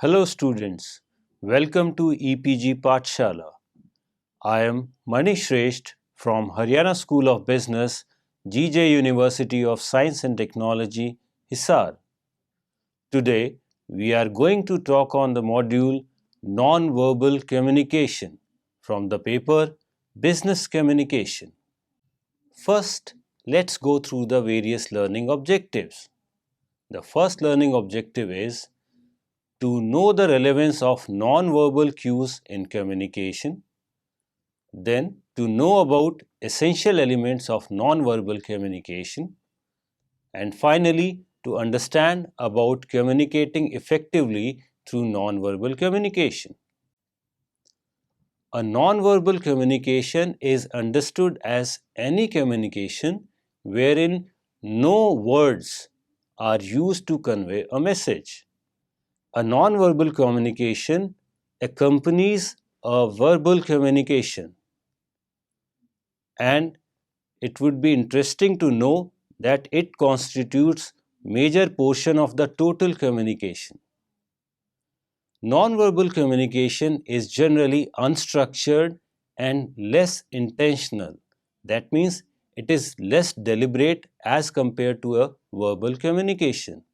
Hello students, welcome to EPG Pathshala. I am Mani Shresht from Haryana School of Business, GJ University of Science and Technology, Hisar. Today we are going to talk on the module Non-Verbal Communication from the paper Business Communication. First, let's go through the various learning objectives. The first learning objective is to know the relevance of non-verbal cues in communication, then to know about essential elements of non-verbal communication, and finally to understand about communicating effectively through non-verbal communication. A non-verbal communication is understood as any communication wherein no words are used to convey a message. A non-verbal communication accompanies a verbal communication, and it would be interesting to know that it constitutes major portion of the total communication. Non-verbal communication is generally unstructured and less intentional. That means it is less deliberate as compared to a verbal communication.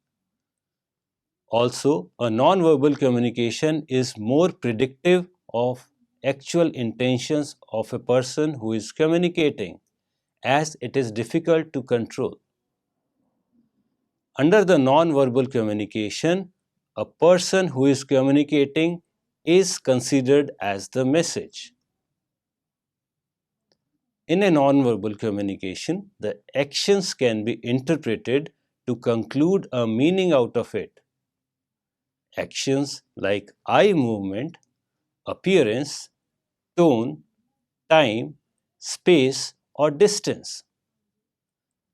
Also, a non-verbal communication is more predictive of actual intentions of a person who is communicating, as it is difficult to control. Under the non-verbal communication, a person who is communicating is considered as the message. In a non-verbal communication, the actions can be interpreted to conclude a meaning out of it. Actions like eye movement, appearance, tone, time, space, or distance.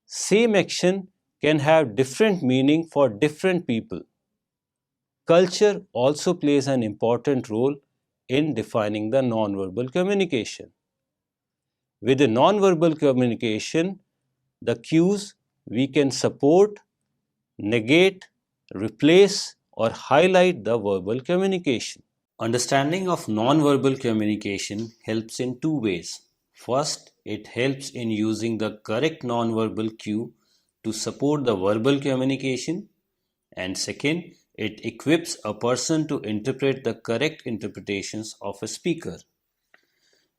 Same action can have different meaning for different people. Culture also plays an important role in defining the nonverbal communication. With the nonverbal communication, the cues we can support, negate, replace, or highlight the verbal communication. Understanding of nonverbal communication helps in two ways. First, it helps in using the correct nonverbal cue to support the verbal communication, and second, it equips a person to interpret the correct interpretations of a speaker.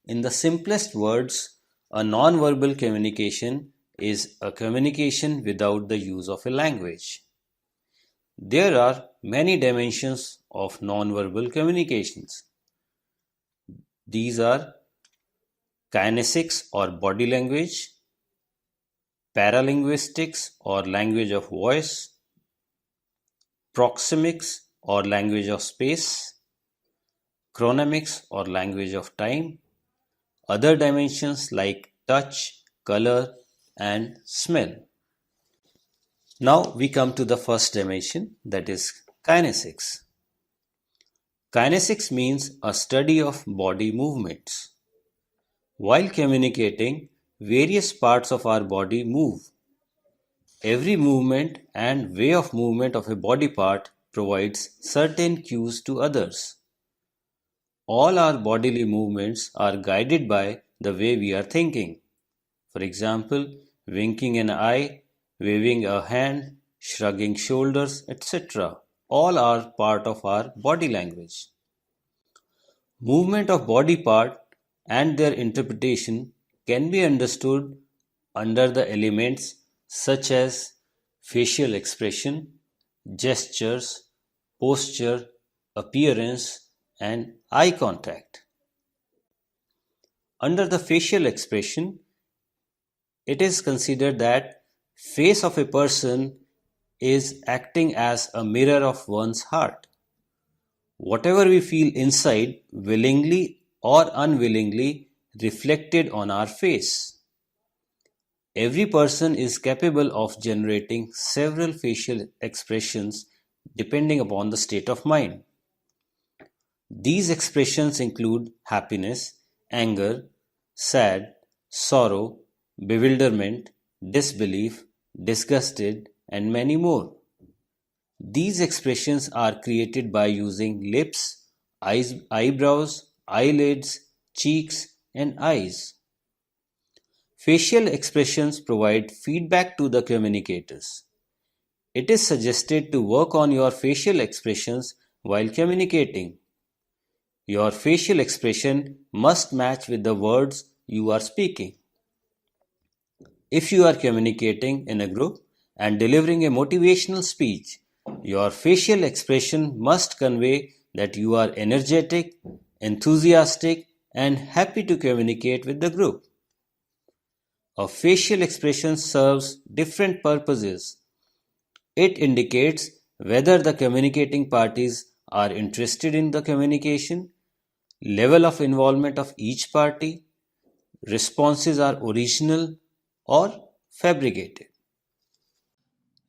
In the simplest words, a nonverbal communication is a communication without the use of a language. There are many dimensions of nonverbal communications. These are kinesics or body language, paralinguistics or language of voice, proxemics or language of space, chronemics or language of time, other dimensions like touch, color, and smell. Now we come to the first dimension, that is kinesics. Kinesics means a study of body movements. While communicating, various parts of our body move. Every movement and way of movement of a body part provides certain cues to others. All our bodily movements are guided by the way we are thinking. For example, winking an eye, waving a hand, shrugging shoulders, etc. All are part of our body language. Movement of body part and their interpretation can be understood under the elements such as facial expression, gestures, posture, appearance, and eye contact. Under the facial expression, it is considered that face of a person is acting as a mirror of one's heart. Whatever we feel inside, willingly or unwillingly, reflected on our face. Every person is capable of generating several facial expressions depending upon the state of mind. These expressions include happiness, anger, sad, sorrow, bewilderment, disbelief, disgusted, and many more. These expressions are created by using lips, eyebrows, eyelids, cheeks, and eyes. Facial expressions provide feedback to the communicators. It is suggested to work on your facial expressions while communicating. Your facial expression must match with the words you are speaking. If you are communicating in a group and delivering a motivational speech, your facial expression must convey that you are energetic, enthusiastic, and happy to communicate with the group. A facial expression serves different purposes. It indicates whether the communicating parties are interested in the communication, level of involvement of each party, responses are original or fabricated.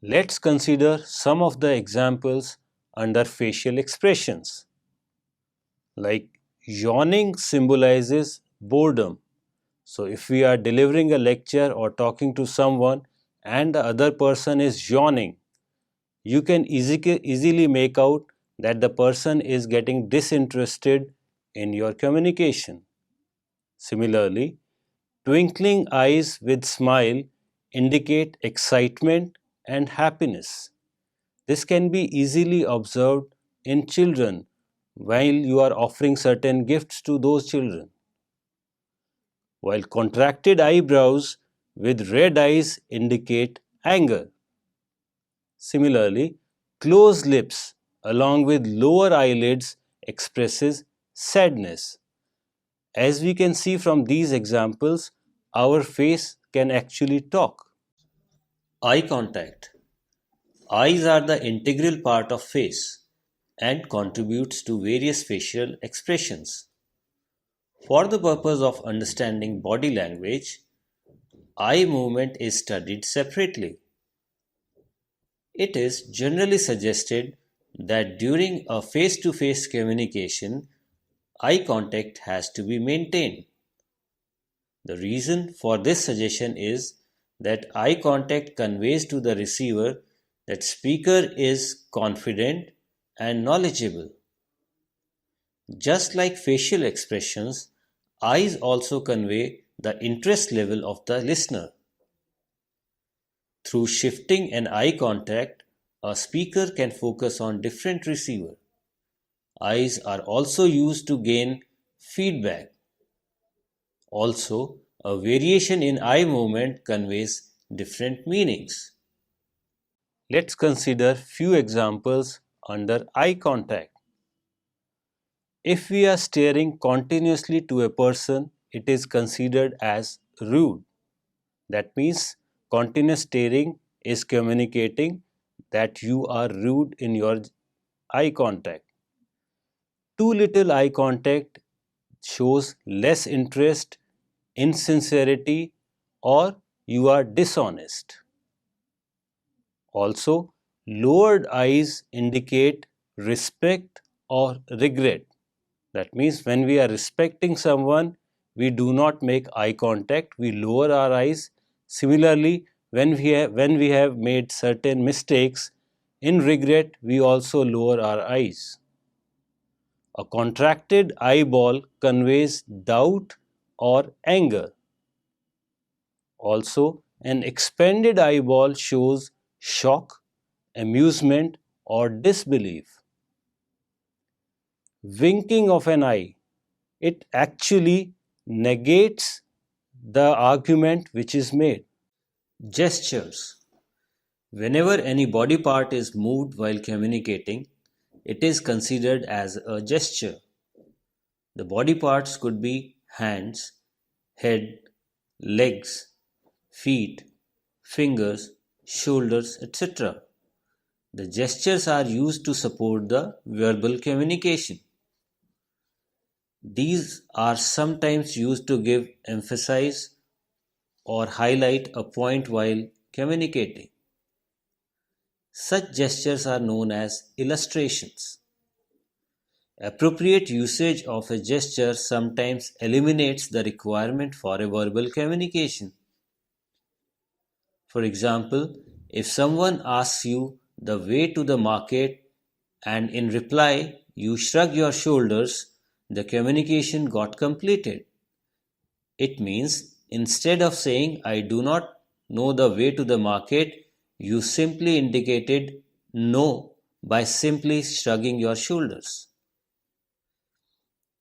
Let's consider some of the examples under facial expressions. Like yawning symbolizes boredom. So if we are delivering a lecture or talking to someone and the other person is yawning, you can easily make out that the person is getting disinterested in your communication. Similarly, twinkling eyes with smile indicate excitement and happiness. This can be easily observed in children while you are offering certain gifts to those children. While contracted eyebrows with red eyes indicate anger. Similarly, closed lips along with lower eyelids expresses sadness. As we can see from these examples, our face can actually talk. Eye contact. Eyes are the integral part of face and contributes to various facial expressions. For the purpose of understanding body language, eye movement is studied separately. It is generally suggested that during a face-to-face communication, eye contact has to be maintained. The reason for this suggestion is that eye contact conveys to the receiver that speaker is confident and knowledgeable. Just like facial expressions, eyes also convey the interest level of the listener. Through shifting an eye contact, a speaker can focus on different receiver. Eyes are also used to gain feedback. Also, a variation in eye movement conveys different meanings. Let's consider few examples under eye contact. If we are staring continuously to a person, it is considered as rude. That means continuous staring is communicating that you are rude in your eye contact. Too little eye contact shows less interest, insincerity, or you are dishonest. Also, lowered eyes indicate respect or regret. That means when we are respecting someone, we do not make eye contact, we lower our eyes. Similarly, when we have made certain mistakes, in regret, we also lower our eyes. A contracted eyeball conveys doubt or anger. Also, an expanded eyeball shows shock, amusement, or disbelief. Winking of an eye, it actually negates the argument which is made. Gestures. Whenever any body part is moved while communicating, it is considered as a gesture. The body parts could be hands, head, legs, feet, fingers, shoulders, etc. The gestures are used to support the verbal communication. These are sometimes used to give emphasis or highlight a point while communicating. Such gestures are known as illustrations. Appropriate usage of a gesture sometimes eliminates the requirement for a verbal communication. For example, if someone asks you the way to the market, and in reply you shrug your shoulders, the communication got completed. It means instead of saying I do not know the way to the market, you simply indicated no by simply shrugging your shoulders.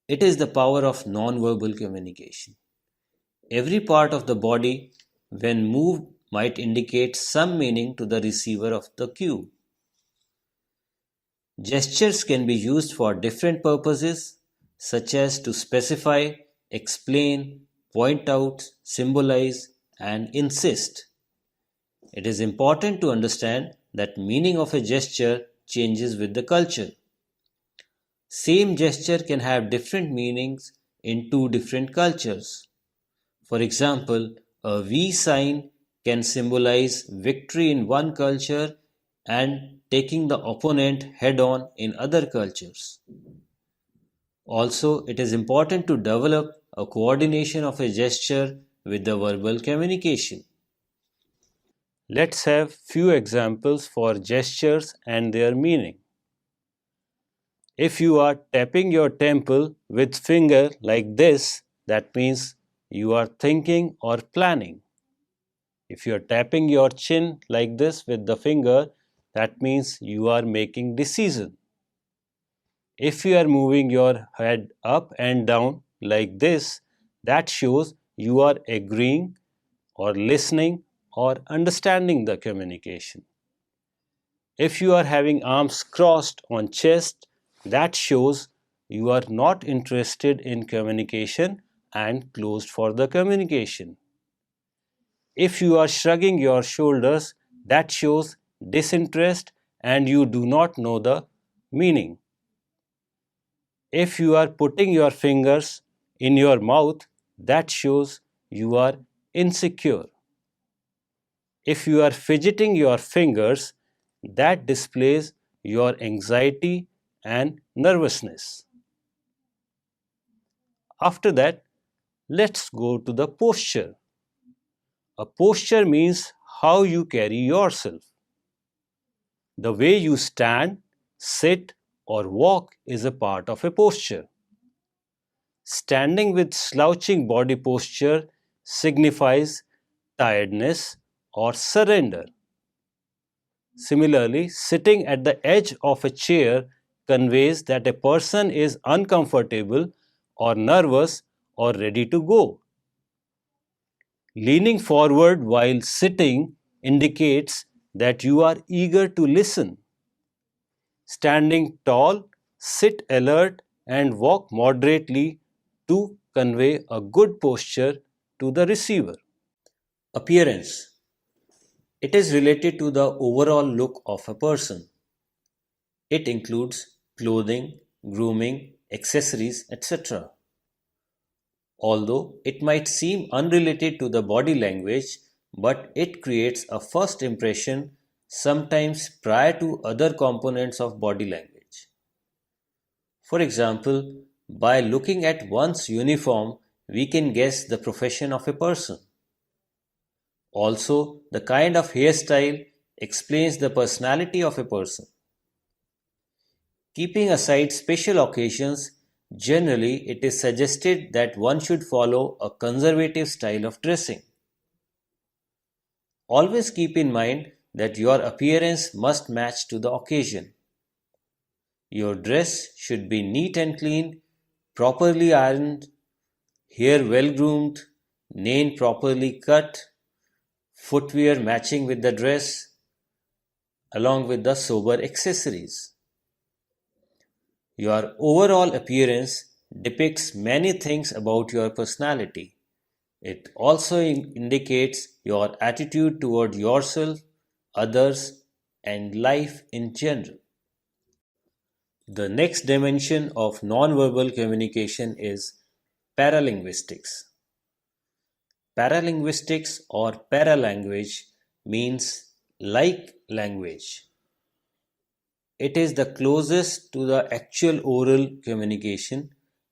It is the power of non-verbal communication. Every part of the body, when moved, might indicate some meaning to the receiver of the cue. Gestures can be used for different purposes, such as to specify, explain, point out, symbolize, and insist. It is important to understand that meaning of a gesture changes with the culture. Same gesture can have different meanings in two different cultures. For example, a V sign can symbolize victory in one culture and taking the opponent head on in other cultures. Also, it is important to develop a coordination of a gesture with the verbal communication. Let's have few examples for gestures and their meaning. If you are tapping your temple with finger like this, that means you are thinking or planning. If you are tapping your chin like this with the finger, that means you are making decision. If you are moving your head up and down like this, that shows you are agreeing or listening or understanding the communication. If you are having arms crossed on chest, that shows you are not interested in communication and closed for the communication. If you are shrugging your shoulders, that shows disinterest and you do not know the meaning. If you are putting your fingers in your mouth, that shows you are insecure. If you are fidgeting your fingers, that displays your anxiety and nervousness. After that, let's go to the posture. A posture means how you carry yourself. The way you stand, sit, or walk is a part of a posture. Standing with slouching body posture signifies tiredness or surrender. Similarly, sitting at the edge of a chair conveys that a person is uncomfortable or nervous or ready to go. Leaning forward while sitting indicates that you are eager to listen. Standing tall, sit alert and walk moderately to convey a good posture to the receiver. Appearance. It is related to the overall look of a person. It includes clothing, grooming, accessories, etc. Although it might seem unrelated to the body language, but it creates a first impression sometimes prior to other components of body language. For example, by looking at one's uniform, we can guess the profession of a person. Also, the kind of hairstyle explains the personality of a person. Keeping aside special occasions, generally it is suggested that one should follow a conservative style of dressing. Always keep in mind that your appearance must match to the occasion. Your dress should be neat and clean, properly ironed, hair well groomed, nail properly cut, footwear matching with the dress, along with the sober accessories. Your overall appearance depicts many things about your personality. It also indicates your attitude toward yourself, others, and life in general. The next dimension of nonverbal communication is paralinguistics. Paralinguistics or paralanguage means like language. It is the closest to the actual oral communication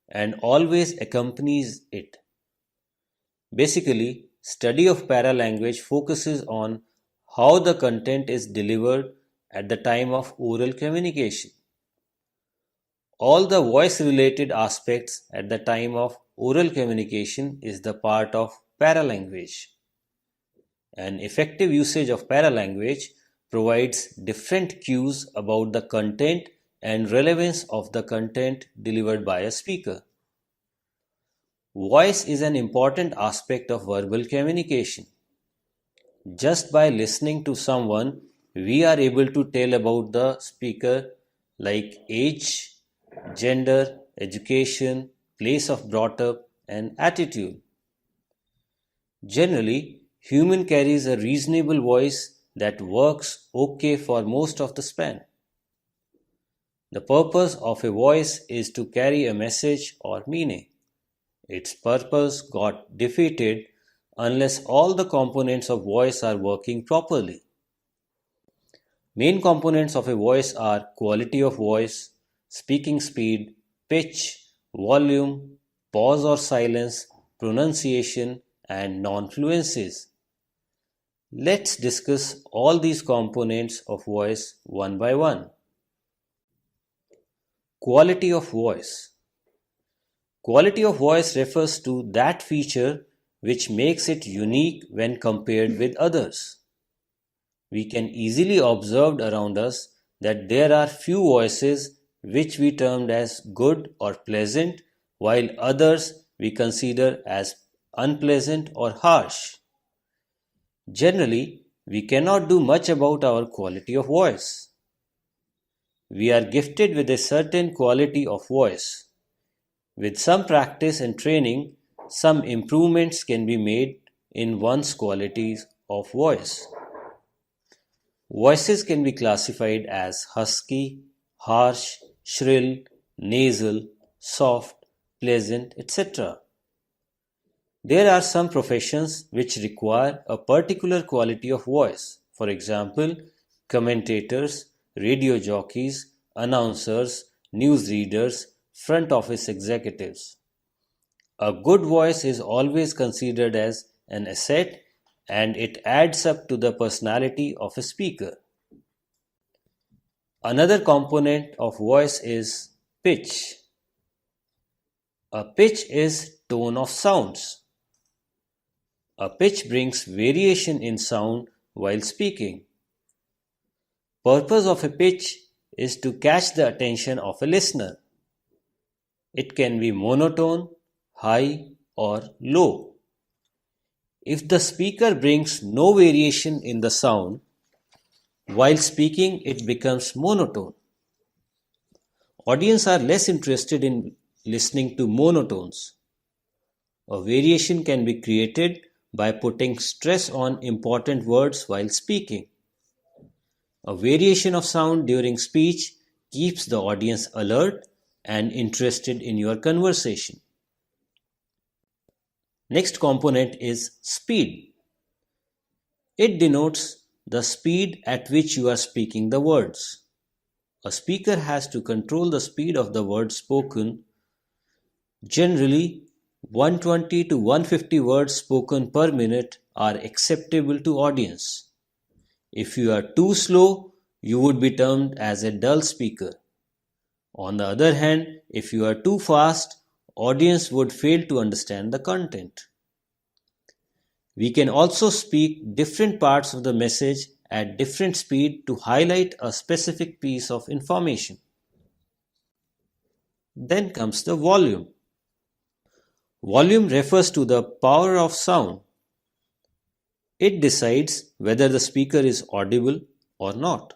and always accompanies it. Basically, study of paralanguage focuses on how the content is delivered at the time of oral communication. All the voice related aspects at the time of oral communication is the part of paralanguage. An effective usage of paralanguage provides different cues about the content and relevance of the content delivered by a speaker. Voice is an important aspect of verbal communication. Just by listening to someone, we are able to tell about the speaker like age, gender, education, place of brought up, and attitude. Generally, human carries a reasonable voice that works okay for most of the span. The purpose of a voice is to carry a message or meaning. Its purpose got defeated unless all the components of voice are working properly. Main components of a voice are quality of voice, speaking speed, pitch, volume, pause or silence, pronunciation, and non-fluencies. Let's discuss all these components of voice one by one. Quality of voice. Quality of voice refers to that feature which makes it unique when compared with others. We can easily observe around us that there are few voices which we termed as good or pleasant, while others we consider as unpleasant or harsh. Generally, we cannot do much about our quality of voice. We are gifted with a certain quality of voice. With some practice and training, some improvements can be made in one's qualities of voice. Voices can be classified as husky, harsh, shrill, nasal, soft, pleasant, etc. There are some professions which require a particular quality of voice. For example, commentators, radio jockeys, announcers, newsreaders, front office executives. A good voice is always considered as an asset and it adds up to the personality of a speaker. Another component of voice is pitch. A pitch is tone of sounds. A pitch brings variation in sound while speaking. Purpose of a pitch is to catch the attention of a listener. It can be monotone, high, or low. If the speaker brings no variation in the sound, while speaking it becomes monotone. Audience are less interested in listening to monotones. A variation can be created by putting stress on important words while speaking. A variation of sound during speech keeps the audience alert and interested in your conversation. Next component is speed. It denotes the speed at which you are speaking the words. A speaker has to control the speed of the words spoken. Generally, 120 to 150 words spoken per minute are acceptable to audience. If you are too slow, you would be termed as a dull speaker. On the other hand, if you are too fast, audience would fail to understand the content. We can also speak different parts of the message at different speed to highlight a specific piece of information. Then comes the volume. Volume refers to the power of sound. It decides whether the speaker is audible or not.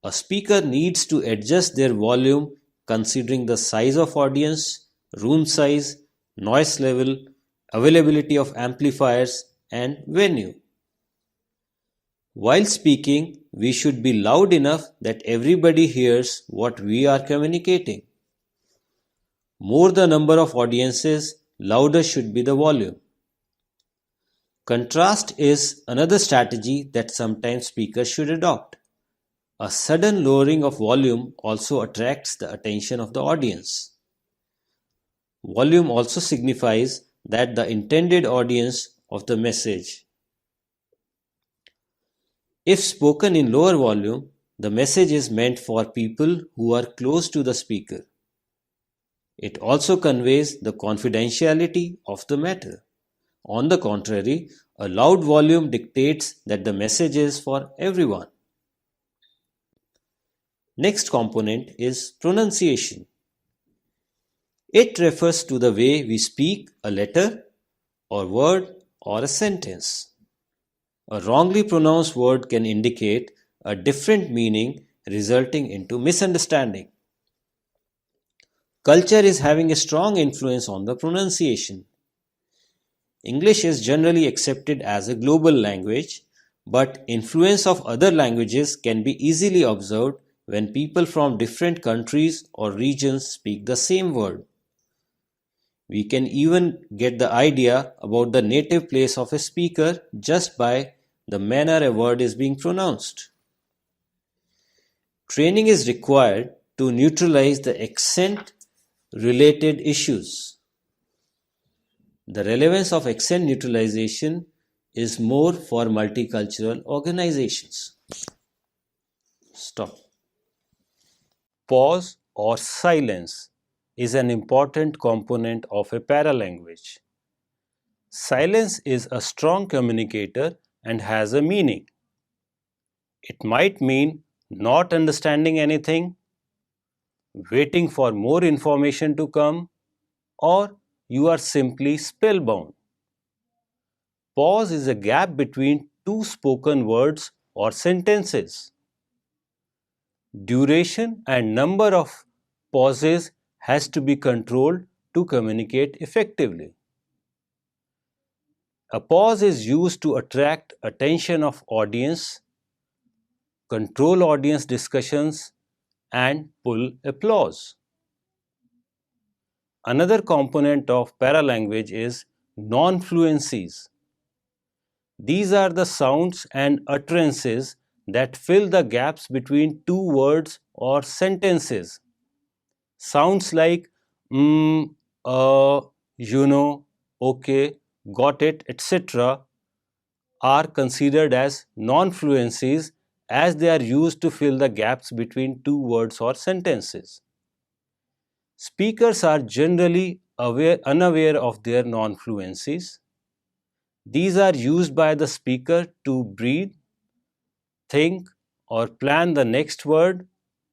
A speaker needs to adjust their volume considering the size of audience, room size, noise level, availability of amplifiers, and venue. While speaking, we should be loud enough that everybody hears what we are communicating. More the number of audiences, louder should be the volume. Contrast is another strategy that sometimes speakers should adopt. A sudden lowering of volume also attracts the attention of the audience. Volume also signifies that the intended audience of the message. If spoken in lower volume, the message is meant for people who are close to the speaker. It also conveys the confidentiality of the matter. On the contrary, a loud volume dictates that the message is for everyone. Next component is pronunciation. It refers to the way we speak a letter or word or a sentence. A wrongly pronounced word can indicate a different meaning, resulting into misunderstanding. Culture is having a strong influence on the pronunciation. English is generally accepted as a global language, but influence of other languages can be easily observed when people from different countries or regions speak the same word. We can even get the idea about the native place of a speaker just by the manner a word is being pronounced. Training is required to neutralize the accent-related issues. The relevance of accent neutralization is more for multicultural organizations. Stop. Pause or silence is an important component of a paralanguage. Silence is a strong communicator and has a meaning. It might mean not understanding anything, waiting for more information to come, or you are simply spellbound. Pause is a gap between two spoken words or sentences. Duration and number of pauses has to be controlled to communicate effectively. A pause is used to attract attention of audience, control audience discussions, and pull applause. Another component of paralanguage is non-fluencies. These are the sounds and utterances that fill the gaps between two words or sentences. Sounds like okay, got it, etc. are considered as non-fluencies as they are used to fill the gaps between two words or sentences. Speakers are generally unaware of their non-fluencies. These are used by the speaker to breathe, think, or plan the next word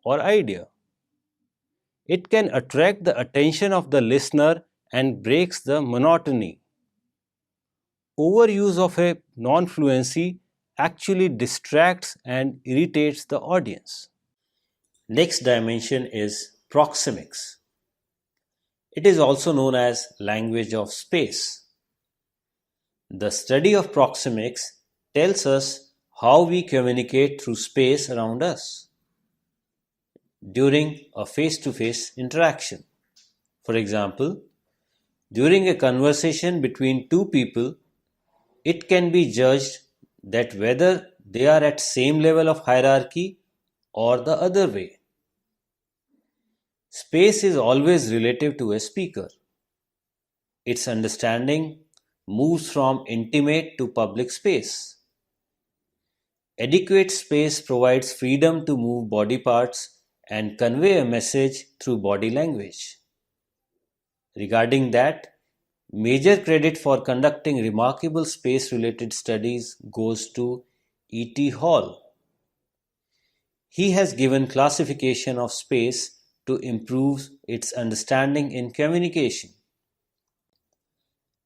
or idea. It can attract the attention of the listener and breaks the monotony. Overuse of a non-fluency actually distracts and irritates the audience. Next dimension is proxemics. It is also known as language of space. The study of proxemics tells us how we communicate through space around us during a face-to-face interaction. For example, during a conversation between two people, it can be judged that whether they are at same level of hierarchy or the other way. Space is always relative to a speaker. Its understanding moves from intimate to public space. Adequate space provides freedom to move body parts and convey a message through body language. Regarding that, major credit for conducting remarkable space-related studies goes to E.T. Hall. He has given classification of space to improve its understanding in communication.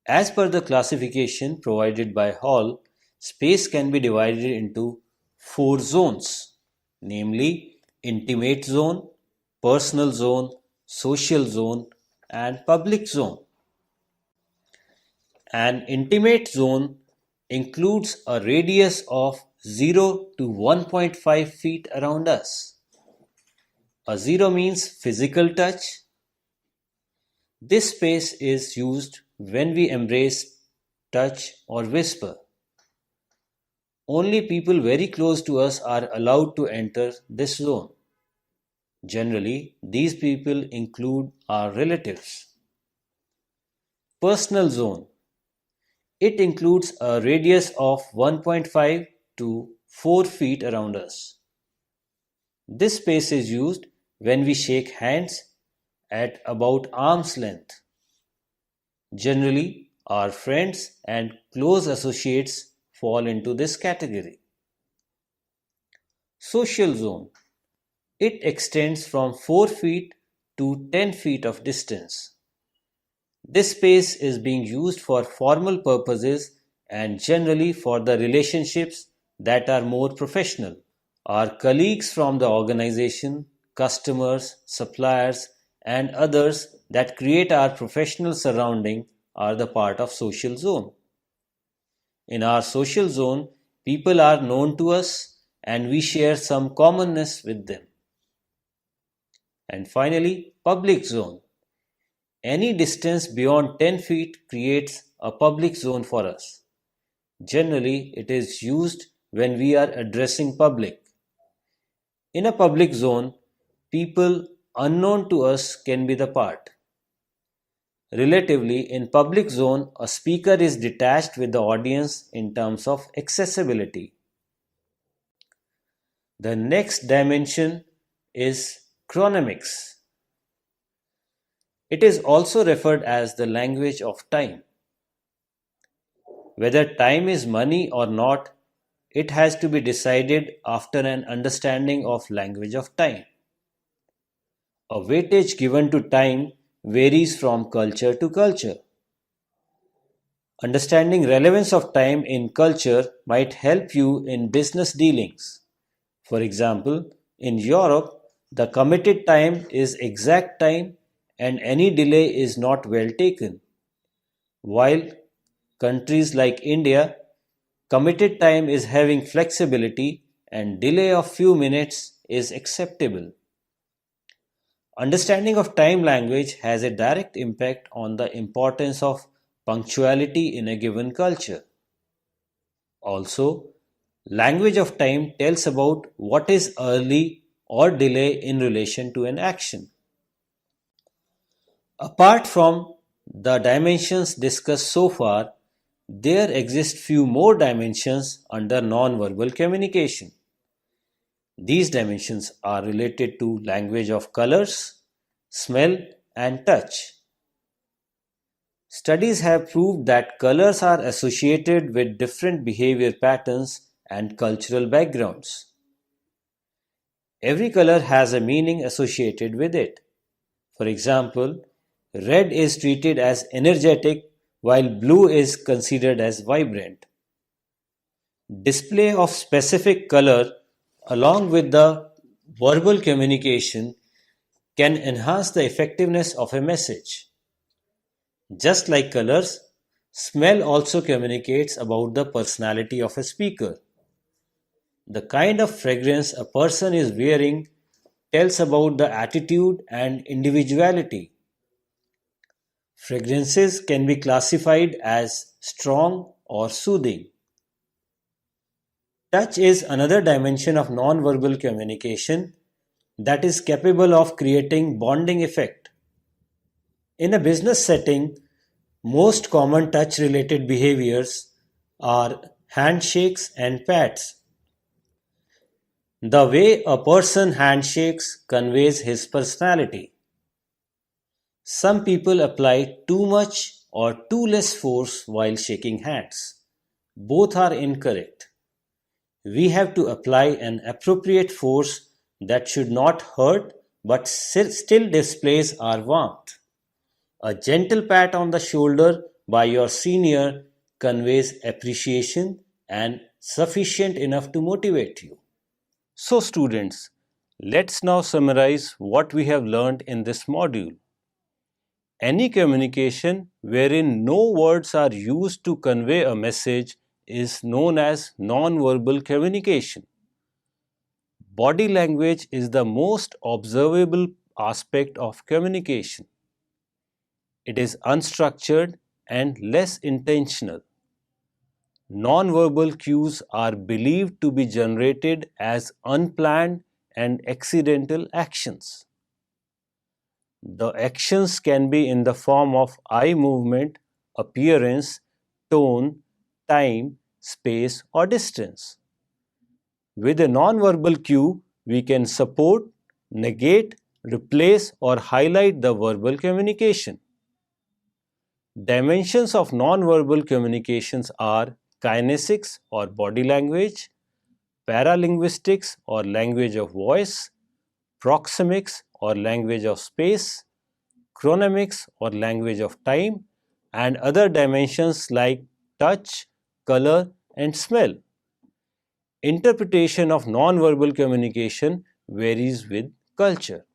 As per the classification provided by Hall, space can be divided into 4 zones, namely intimate zone, personal zone, social zone, and public zone. An intimate zone includes a radius of 0 to 1.5 feet around us. A 0 means physical touch. This space is used when we embrace, touch, or whisper. Only people very close to us are allowed to enter this zone. Generally, these people include our relatives. Personal zone. It includes a radius of 1.5 to 4 feet around us. This space is used when we shake hands at about arm's length. Generally, our friends and close associates fall into this category. Social zone. It extends from 4 feet to 10 feet of distance. This space is being used for formal purposes and generally for the relationships that are more professional. Our colleagues from the organization, customers, suppliers, and others that create our professional surrounding are the part of social zone. In our social zone, people are known to us and we share some commonness with them. And finally, public zone. Any distance beyond 10 feet creates a public zone for us. Generally, it is used when we are addressing public. In a public zone, people unknown to us can be the part. Relatively, in public zone, a speaker is detached with the audience in terms of accessibility. The next dimension is chronemics. It is also referred as the language of time. Whether time is money or not, it has to be decided after an understanding of language of time. A weightage given to time varies from culture to culture. Understanding relevance of time in culture might help you in business dealings. For example, in Europe, the committed time is exact time and any delay is not well taken. While countries like India, committed time is having flexibility and delay of few minutes is acceptable. Understanding of time language has a direct impact on the importance of punctuality in a given culture. Also, language of time tells about what is early or delay in relation to an action. Apart from the dimensions discussed so far, there exist few more dimensions under non-verbal communication. These dimensions are related to language of colors, smell, and touch. Studies have proved that colors are associated with different behavior patterns and cultural backgrounds. Every color has a meaning associated with it. For example, red is treated as energetic while blue is considered as vibrant. Display of specific color along with the verbal communication can enhance the effectiveness of a message. Just like colors, smell also communicates about the personality of a speaker. The kind of fragrance a person is wearing tells about the attitude and individuality. Fragrances can be classified as strong or soothing. Touch is another dimension of non-verbal communication that is capable of creating bonding effect. In a business setting, most common touch-related behaviors are handshakes and pats. The way a person handshakes conveys his personality. Some people apply too much or too less force while shaking hands. Both are incorrect. We have to apply an appropriate force that should not hurt but still displays our warmth. A gentle pat on the shoulder by your senior conveys appreciation and sufficient enough to motivate you. So, students, let's now summarize what we have learned in this module. Any communication wherein no words are used to convey a message is known as non-verbal communication. Body language is the most observable aspect of communication. It is unstructured and less intentional. Non-verbal cues are believed to be generated as unplanned and accidental actions. The actions can be in the form of eye movement, appearance, tone, time, space, or distance. With a non-verbal cue, we can support, negate, replace or highlight the verbal communication. Dimensions of non-verbal communications are kinesics or body language, paralinguistics or language of voice, proxemics or language of space, chronemics or language of time, and other dimensions like touch, color, and smell. Interpretation of non-verbal communication varies with culture.